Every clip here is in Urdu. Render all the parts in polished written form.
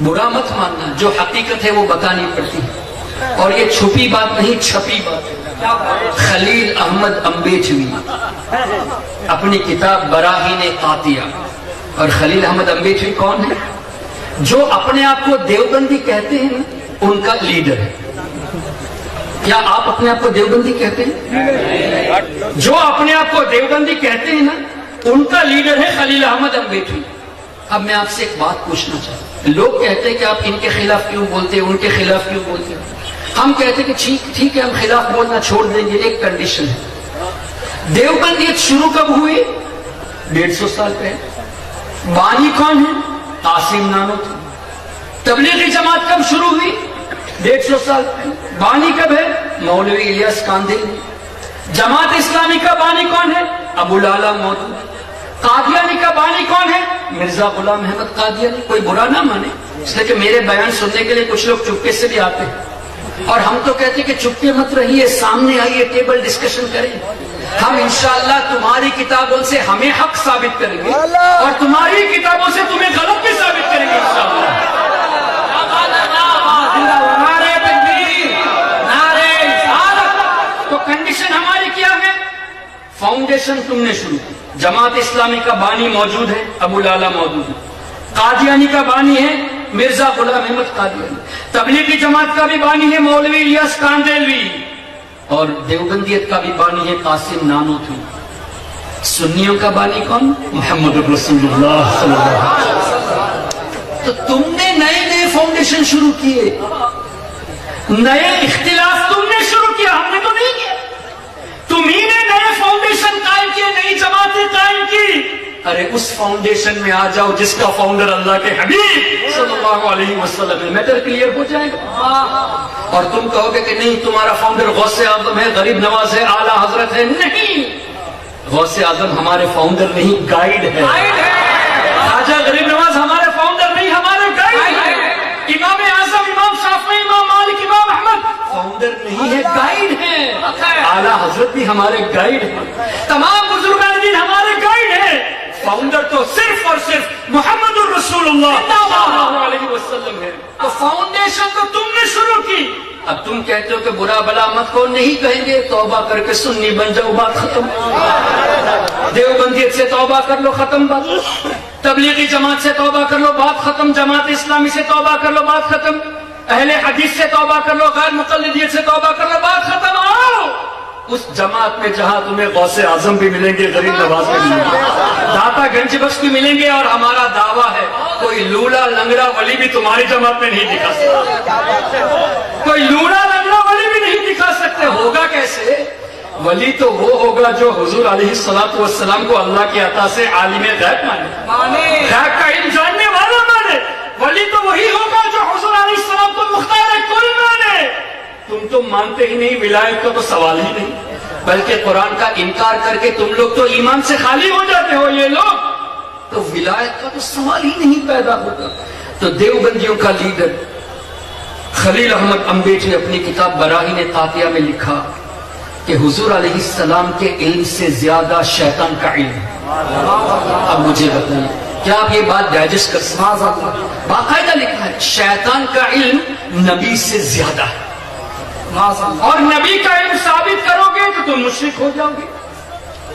برا مت ماننا، جو حقیقت ہے وہ بتانی پڑتی ہے، اور یہ چھپی بات نہیں چھپی بات ہے۔ خلیل احمد امبیچوی اپنی کتاب براہین قاطعہ، اور خلیل احمد امبیچوی کون ہے؟ جو اپنے آپ کو دیوبندی کہتے ہیں ان کا لیڈر ہے۔ کیا آپ اپنے آپ کو دیوبندی کہتے ہیں؟ جو اپنے آپ کو دیوبندی کہتے ہیں نا ان کا لیڈر ہے خلیل احمد امبیچوی۔ اب میں آپ سے ایک بات پوچھنا چاہتا ہوں، لوگ کہتے ہیں کہ آپ ان کے خلاف کیوں بولتے ہیں، ان کے خلاف کیوں بولتے ہیں؟ ہم کہتے ہیں کہ ٹھیک ہے، ہم خلاف بولنا چھوڑ دیں گے، ایک کنڈیشن ہے۔ دیوبندیت شروع کب ہوئی؟ 150 سال پہلے۔ بانی کون ہے؟ قاسم نانوتوی۔ تبلیغی جماعت کب شروع ہوئی؟ 150 سال پہلے۔ بانی کب ہے؟ مولوی الیاس کاندھلی۔ جماعت اسلامی کا بانی کون ہے؟ ابو لالا مودودی۔ قادیانی کا بانی کون ہے؟ مرزا غلام احمد قادیانی۔ کوئی برا نہ مانے، اس لیے کہ میرے بیان سننے کے لیے کچھ لوگ چپکے سے بھی آتے ہیں، اور ہم تو کہتے ہیں کہ چپکے مت رہیے، سامنے آئیے، ٹیبل ڈسکشن کریں۔ ہم انشاءاللہ تمہاری کتابوں سے ہمیں حق ثابت کریں گے، اور تمہاری کتابوں سے تمہیں غلط بھی ثابت کریں گے انشاءاللہ۔ نعرہ تکبیر، نعرہ رسالت۔ تو کنڈیشن ہماری کیا ہے؟ فاؤنڈیشن تم نے شروع کی۔ جماعت اسلامی کا بانی موجود ہے، ابو لالا مودودی۔ قادیانی کا بانی ہے مرزا غلام احمد قادیانی۔ تبلیغی جماعت کا بھی بانی ہے مولوی الیاس کاندھلوی، اور دیوبندیت کا بھی بانی ہے قاسم نانوتوی۔ سنیوں کا بانی کون؟ محمد رسول اللہ صلی اللہ علیہ وسلم۔ تو تم نے نئے فاؤنڈیشن شروع کیے، نئے اختلاف تم نے شروع کیا، ہم نے تو نہیں کیا۔ تمہیں نے نئے فاؤنڈیشن قائم کیے، نئی جماعتیں قائم کی۔ ارے اس فاؤنڈیشن میں آ جاؤ جس کا فاؤنڈر اللہ کے حبیب صلی اللہ علیہ وسلم ہے، میٹر کلیئر ہو جائے گا۔ اور تم کہو گے کہ نہیں تمہارا فاؤنڈر غوث اعظم ہے، غریب نواز ہے، اعلیٰ حضرت ہے۔ نہیں، غوث اعظم ہمارے فاؤنڈر نہیں، گائیڈ ہے۔ خواجہ غریب نواز ہمارے فاؤنڈر نہیں، ہمارے گائیڈ ہے۔ امام اعظم، امام شافعی، امام مالک، امام احمد فاؤنڈر نہیں ہے، گائیڈ ہے۔ اعلیٰ حضرت بھی ہمارے گائیڈ ہیں، تمام بزرگان دین ہمارے گائیڈ ہیں۔ فاؤنڈر تو صرف اور صرف محمد الرسول اللہ صلی اللہ علیہ وسلم ہے۔ تو فاؤنڈیشن تو تم نے شروع کی۔ اب تم کہتے ہو کہ برا بلا مت کو، نہیں کہیں گے، توبہ کر کے سنی بن جاؤ، بات ختم۔ دیوبندیت سے توبہ کر لو، ختم بات۔ تبلیغی جماعت سے توبہ کر لو، بات ختم۔ جماعت اسلامی سے توبہ کر لو، بات ختم۔ اہل حدیث سے توبہ کر لو، غیر مقلدیت سے توبہ کر لو، بات ختم۔ آؤ اس جماعت میں جہاں تمہیں غوث اعظم بھی ملیں گے، غریب نواز بھی ملیں گے، داتا گنج بخش بھی ملیں گے، اور ہمارا دعویٰ ہے کوئی لولا لنگڑا ولی بھی تمہاری جماعت میں نہیں دکھا سکتا۔ کوئی لولا لنگڑا ولی بھی نہیں دکھا سکتے۔ ہوگا کیسے؟ ولی تو وہ ہوگا جو حضور علیہ السلام کو اللہ کی عطا سے عالم غیب مانے، غیب کا علم جاننے والا مانے۔ ولی تو وہی ہوگا جو حضور علیہ السلام کو مختار کل مانے۔ تم تو مانتے ہی نہیں، ولایت کا تو سوال ہی نہیں، بلکہ قرآن کا انکار کر کے تم لوگ تو ایمان سے خالی ہو جاتے ہو۔ یہ لوگ تو ولایت کا تو سوال ہی نہیں پیدا ہوگا۔ تو دیوبندیوں کا لیڈر خلیل احمد امبیچوی نے اپنی کتاب براہین قاطعہ میں لکھا کہ حضور علیہ السلام کے علم سے زیادہ شیطان کا علم ہے۔ اب مجھے بتائیے، کیا آپ یہ بات ڈائجسٹ کر سکتے ہیں؟ باقاعدہ لکھا ہے شیطان کا علم نبی سے زیادہ ہے، اور نبی کا علم ثابت کرو گے تو تم مشرک ہو جاؤ گے۔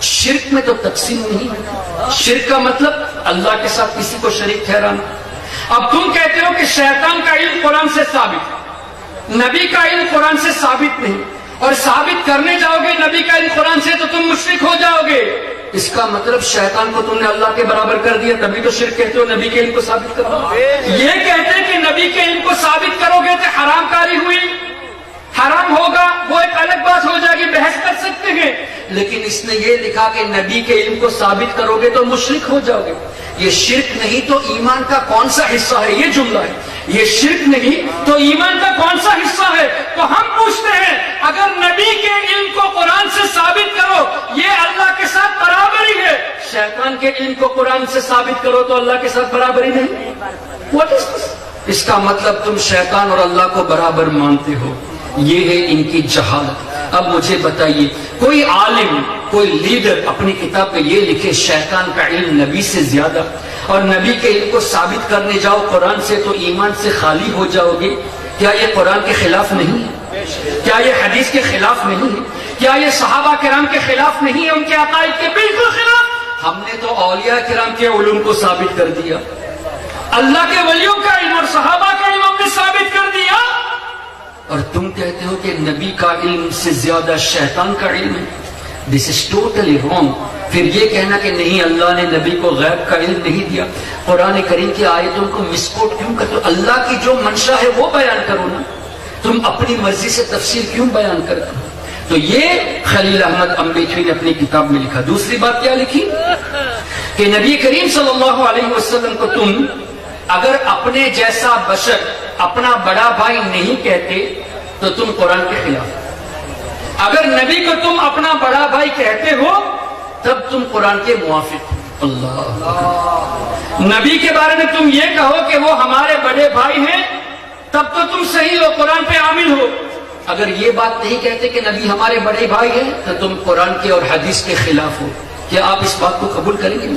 شرک میں تو تقسیم نہیں ہے، شرک کا مطلب اللہ کے ساتھ کسی کو شریک ٹھہرانا۔ اب تم کہتے ہو کہ شیطان کا علم قرآن سے ثابت ہے، نبی کا علم قرآن سے ثابت نہیں، اور ثابت کرنے جاؤ گے نبی کا علم قرآن سے تو تم مشرک ہو جاؤ گے۔ اس کا مطلب شیطان کو تم نے اللہ کے برابر کر دیا، تبھی تو شرک کہتے ہو نبی کے علم کو ثابت کرو۔ یہ کہتے ہیں کہ نبی کے علم کو ثابت کرو گے تو حرام کاری ہوئی، حرام ہوگا، وہ ایک الگ بات ہو جائے گی، بحث کر سکتے ہیں، لیکن اس نے یہ لکھا کہ نبی کے علم کو ثابت کرو گے تو مشرک ہو جاؤ گے۔ یہ شرک نہیں تو ایمان کا کون سا حصہ ہے؟ یہ جملہ ہے، یہ شرک نہیں تو ایمان کا کون سا حصہ ہے؟ تو ہم پوچھتے ہیں اگر نبی کے علم کو قرآن سے ثابت کرو یہ اللہ کے ساتھ برابری ہے، شیطان کے علم کو قرآن سے ثابت کرو تو اللہ کے ساتھ برابری نہیں۔ What is this؟ اس کا مطلب تم شیطان اور اللہ کو برابر مانتے ہو، یہ ہے ان کی جہالت۔ اب مجھے بتائیے کوئی عالم، کوئی لیڈر اپنی کتاب پہ یہ لکھے شیطان کا علم نبی سے زیادہ، اور نبی کے علم کو ثابت کرنے جاؤ قرآن سے تو ایمان سے خالی ہو جاؤ گے، کیا یہ قرآن کے خلاف نہیں ہے؟ کیا یہ حدیث کے خلاف نہیں ہے؟ کیا یہ صحابہ کرام کے خلاف نہیں ہے؟ ان کے عقائد کے بالکل خلاف۔ ہم نے تو اولیاء کرام کے علوم کو ثابت کر دیا، اللہ کے ولیوں کا علم اور صحابہ کا علم ہم نے ثابت کر دیا، اور تم کہتے ہو کہ نبی کا علم سے زیادہ شیطان کا علم ہے۔ دس از ٹوٹلی رانگ۔ پھر یہ کہنا کہ نہیں اللہ نے نبی کو غیب کا علم نہیں دیا، قرآن کریم کی آیتوں کو مسکوٹ کیوں کرتے ہو؟ اللہ کی جو منشا ہے وہ بیان کرو نا، تم اپنی مرضی سے تفسیر کیوں بیان کرتے ہو؟ تو یہ خلیل احمد امبیٹوی نے اپنی کتاب میں لکھا۔ دوسری بات کیا لکھی کہ نبی کریم صلی اللہ علیہ وسلم کو تم اگر اپنے جیسا بشر اپنا بڑا بھائی نہیں کہتے تو تم قرآن کے خلاف، اگر نبی کو تم اپنا بڑا بھائی کہتے ہو تب تم قرآن کے موافق۔ اللہ، نبی کے بارے میں تم یہ کہو کہ وہ ہمارے بڑے بھائی ہیں تب تو تم صحیح ہو، قرآن پہ عامل ہو۔ اگر یہ بات نہیں کہتے کہ نبی ہمارے بڑے بھائی ہیں تو تم قرآن کے اور حدیث کے خلاف ہو۔ کیا آپ اس بات کو قبول کریں گے؟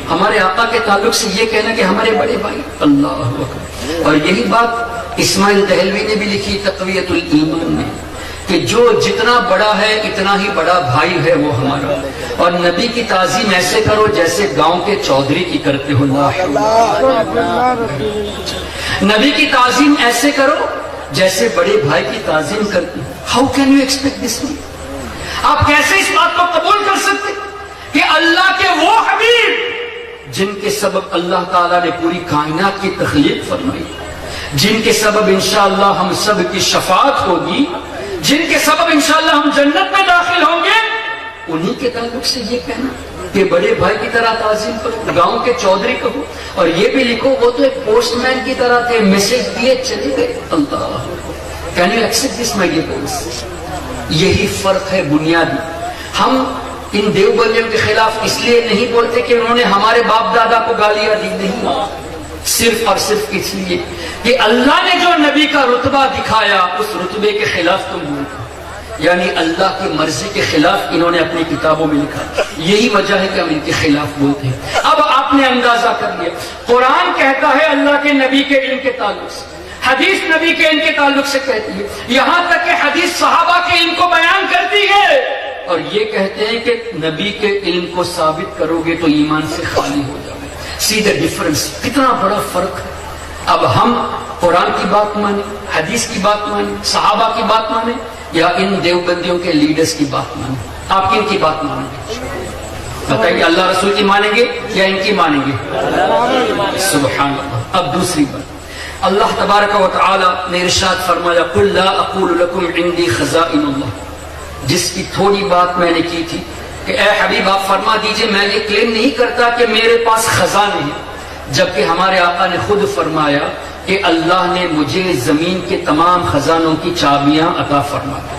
ہمارے آقا کے تعلق سے یہ کہنا کہ ہمارے بڑے بھائی، اللہ اکبر۔ اور یہی بات اسماعیل دہلوی نے بھی لکھی تقویت الایمان میں کہ جو جتنا بڑا ہے اتنا ہی بڑا بھائی ہے وہ ہمارا، اور نبی کی تعظیم ایسے کرو جیسے گاؤں کے چودھری کی کرتے ہو۔ نبی کی تعظیم ایسے کرو جیسے بڑے بھائی کی تعظیم کرتے ہو۔ How can you expect this? آپ کیسے اس بات کو قبول کر سکتے کہ اللہ کے وہ حبیب جن کے سبب اللہ تعالیٰ نے پوری کائنات کی تخلیق فرمائی، جن کے سبب انشاءاللہ ہم سب کی شفاعت ہوگی، جن کے سبب انشاءاللہ ہم جنت میں داخل ہوں گے، انہی کے تعلق سے یہ کہنا کہ بڑے بھائی کی طرح تعظیم کرو، گاؤں کے چودھری کہو، اور یہ بھی لکھو وہ تو ایک پوسٹ مین کی طرح تھے، میسج دیے چلے گئے۔ اللہ، can you accept this my dear friends? یہی فرق ہے بنیادی۔ ہم ان دیوبندیوں کے خلاف اس لیے نہیں بولتے کہ انہوں نے ہمارے باپ دادا کو گالیاں دی، نہیں، صرف اور صرف اس لیے کہ اللہ نے جو نبی کا رتبہ دکھایا اس رتبے کے خلاف تم بولتے، یعنی اللہ کی مرضی کے خلاف انہوں نے اپنی کتابوں میں لکھا۔ یہی وجہ ہے کہ ہم ان کے خلاف بولتے ہیں۔ اب آپ نے اندازہ کر لیا، قرآن کہتا ہے اللہ کے نبی کے علم کے تعلق سے، حدیث نبی کے علم کے تعلق سے کہتی ہے، یہاں تک کہ حدیث صحابہ کے علم کو بیان کرتی ہے، اور یہ کہتے ہیں کہ نبی کے علم کو ثابت کرو گے تو ایمان سے خالی ہو جاؤ گے۔ سی دا ڈفرنس، کتنا بڑا فرق ہے۔ اب ہم قرآن کی بات مانیں، حدیث کی بات مانیں، صحابہ کی بات مانیں، یا ان دیوبندیوں کے لیڈرز کی بات مانیں؟ آپ کن کی بات مانیں گے؟ بتائیے، اللہ رسول کی مانیں گے یا ان کی مانیں گے؟ سبحان اللہ۔ اب دوسری بات، اللہ تبارک و تعالی نے ارشاد فرمایا قل لا اقول لکم عندی خزائن اللہ، جس کی تھوڑی بات میں نے کی تھی کہ اے حبیب آپ فرما دیجئے میں یہ کلیم نہیں کرتا کہ میرے پاس خزانے ہیں، جبکہ ہمارے آقا نے خود فرمایا کہ اللہ نے مجھے زمین کے تمام خزانوں کی چابیاں عطا فرما دی،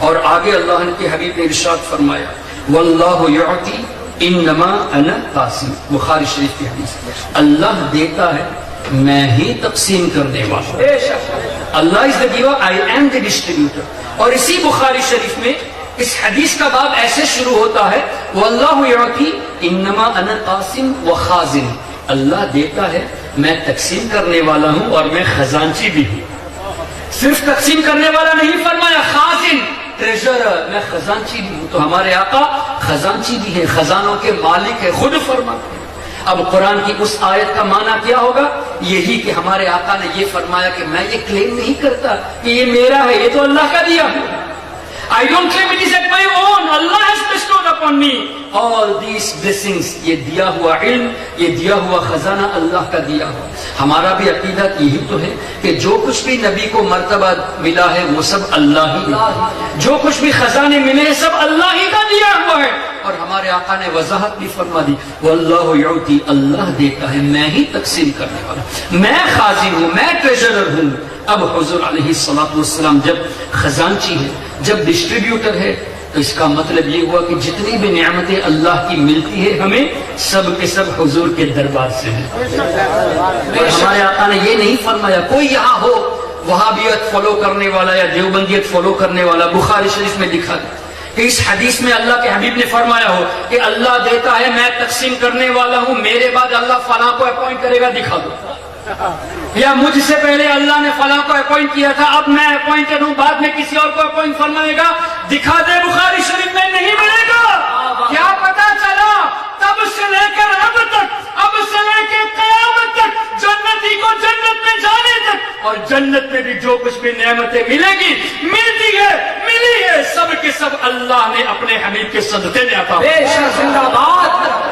اور آگے اللہ کے حبیب نے ارشاد فرمایا واللہ یعطی انما انا قاسم، بخاری شریف کی حدیث، اللہ دیتا ہے میں ہی تقسیم کرنے والا، اللہ is the giver, I am the distributor. اور اسی بخاری شریف میں اس حدیث کا باب ایسے شروع ہوتا ہے واللہ یعطی انما انا قاسم و خازن، اللہ دیتا ہے میں تقسیم کرنے والا ہوں اور میں خزانچی بھی ہوں۔ صرف تقسیم کرنے والا نہیں فرمایا، خازن، ٹریجرر، میں خزانچی بھی ہوں۔ تو ہمارے آقا خزانچی بھی ہیں، خزانوں کے مالک ہیں، خود فرماتے ہیں۔ اب قرآن کی اس آیت کا معنی کیا ہوگا؟ یہی کہ ہمارے آقا نے یہ فرمایا کہ میں یہ کلیم نہیں کرتا کہ یہ میرا ہے، یہ تو اللہ کا دیا ہے۔ I don't claim it is at my own. Allah has bestowed upon me all these blessings. یہ دیا ہوا علم، یہ دیا ہوا خزانہ اللہ کا دیا ہوا۔ ہمارا بھی عقیدہ یہی تو ہے کہ جو کچھ بھی نبی کو مرتبہ ملا ہے وہ سب اللہ ہی ہے، جو کچھ بھی خزانے ملے ہیں سب اللہ ہی کا دیا ہوا ہے۔ اور ہمارے آقا نے وضاحت بھی فرما دی واللہ یعطی، اللہ دیتا ہے میں ہی تقسیم کرنے والا، میں خازن ہوں، میں ٹریجرر ہوں۔ اب حضور علیہ الصلوۃ والسلام جب خزانچی ہے، جب ڈسٹریبیوٹر ہے، تو اس کا مطلب یہ ہوا کہ جتنی بھی نعمتیں اللہ کی ملتی ہے ہمیں سب کے سب حضور کے دربار سے ہیں۔ اور ہمارے آقا نے یہ نہیں فرمایا کوئی یہاں ہو وہابیت فالو کرنے والا یا دیوبندیت فالو کرنے والا، بخاری شریف میں لکھا کہ اس حدیث میں اللہ کے حبیب نے فرمایا ہو کہ اللہ دیتا ہے میں تقسیم کرنے والا ہوں، میرے بعد اللہ فلاں کو اپوائنٹ کرے گا، دکھا دو. یا مجھ سے پہلے اللہ نے فلاں کو اپوائنٹ کیا تھا، اب میں اپوائنٹڈ ہوں، بعد میں کسی اور کو اپوائنٹ فرمائے گا، دکھا دے. بخاری شریف میں نہیں ملے گا. کیا پتا چلا؟ تب سے لے کر اب تک، اب سے لے کے قیامت تک، جنتی کو جنت میں جانے تک، اور جنت میں بھی جو کچھ بھی نعمتیں ملے گی، ملتی ہے، ملی ہے، سب کے سب اللہ نے اپنے حبیب کے صدقے میں عطا.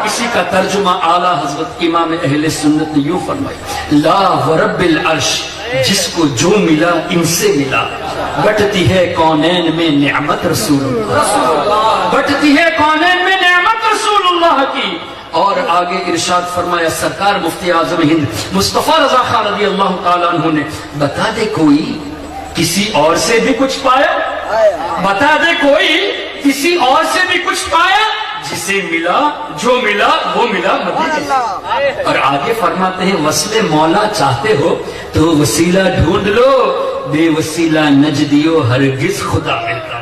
اسی کا ترجمہ اعلیٰ حضرت امام اہل سنت نے یوں فرمایا، لا ورب العرش، جس کو جو ملا ان سے ملا، بٹتی ہے کونین میں نعمت رسول اللہ، بٹتی ہے کونین میں نعمت رسول اللہ کی. اور آگے ارشاد فرمایا سرکار مفتی اعظم ہند مصطفیٰ رضا خان رضی اللہ تعالیٰ عنہ نے، بتا دے کوئی کسی اور سے بھی کچھ پایا، بتا دے کوئی کسی اور سے بھی کچھ پایا، جسے ملا جو ملا وہ ملا مدینے. اور آگے فرماتے ہیں وصل مولا چاہتے ہو تو وسیلہ ڈھونڈ لو، بے وسیلہ نجدیو ہرگز خدا ملتا.